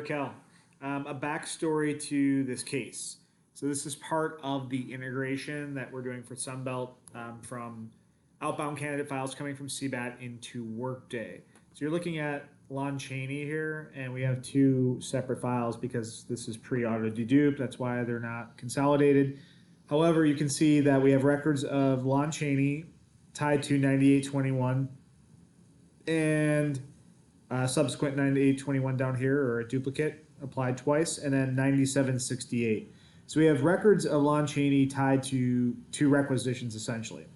Raquel. A backstory to this case. So this is part of the integration that we're doing for Sunbelt from outbound candidate files coming from CBAT into Workday. So you're looking at Lon Chaney here, and we have two separate files because this is pre-auto dedupe. That's why they're not consolidated. However, you can see that we have records of Lon Chaney tied to 9821 and subsequent 9821 down here, or a duplicate applied twice, and then 9768. So we have records of Lon Chaney tied to two requisitions essentially.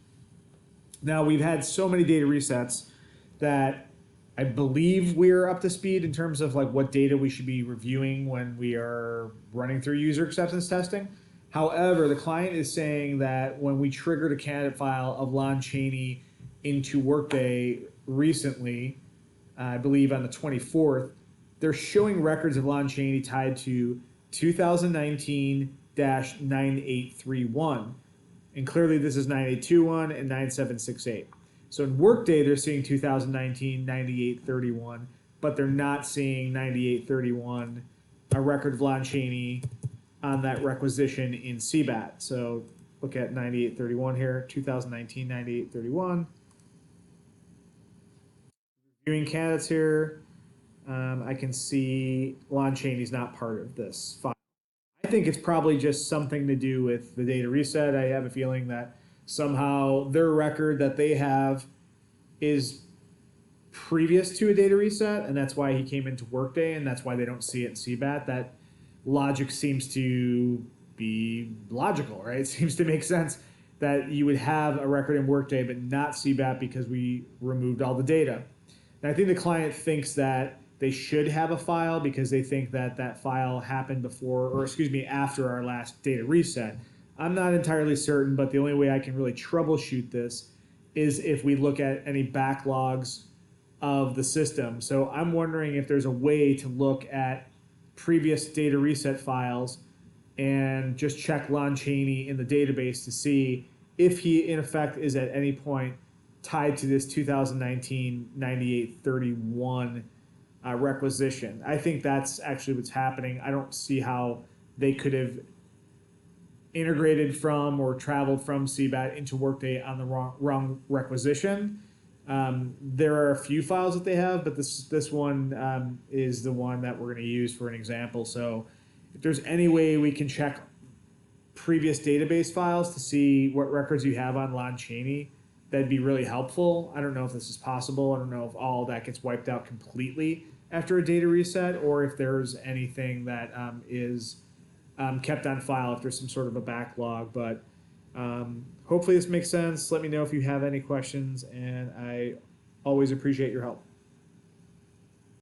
Now we've had so many data resets that I believe we're up to speed in terms of like what data we should be reviewing when we are running through user acceptance testing. However, the client is saying that when we triggered a candidate file of Lon Chaney into Workday recently, I believe on the 24th, they're showing records of Lon Chaney tied to 2019-9831. And clearly this is 9821 and 9768. So in Workday, they're seeing 2019-9831, but they're not seeing 9831, a record of Lon Chaney on that requisition in CBAT. So look at 9831 here, 2019-9831. Reviewing candidates here, I can see Lon Chaney's not part of this file. I think it's probably just something to do with the data reset. I have a feeling that somehow their record that they have is previous to a data reset, and that's why he came into Workday, and that's why they don't see it in CBAT. That logic seems to be logical, right? It seems to make sense that you would have a record in Workday but not CBAT because we removed all the data. And I think the client thinks that they should have a file because they think that that file happened before, or excuse me, after our last data reset. I'm not entirely certain, but the only way I can really troubleshoot this is if we look at any backlogs of the system. So I'm wondering if there's a way to look at previous data reset files and just check Lon Chaney in the database to see if he in effect is at any point tied to this 2019-9831 requisition. I think that's actually what's happening. I don't see how they could have integrated from or traveled from CBAT into Workday on the wrong requisition. There are a few files that they have, but this one is the one that we're going to use for an example. So if there's any way we can check previous database files to see what records you have on Lon Chaney, that'd be really helpful. I don't know if this is possible. I don't know if all that gets wiped out completely after a data reset, or if there's anything that is kept on file, if there's some sort of a backlog. But hopefully this makes sense. Let me know if you have any questions, and I always appreciate your help.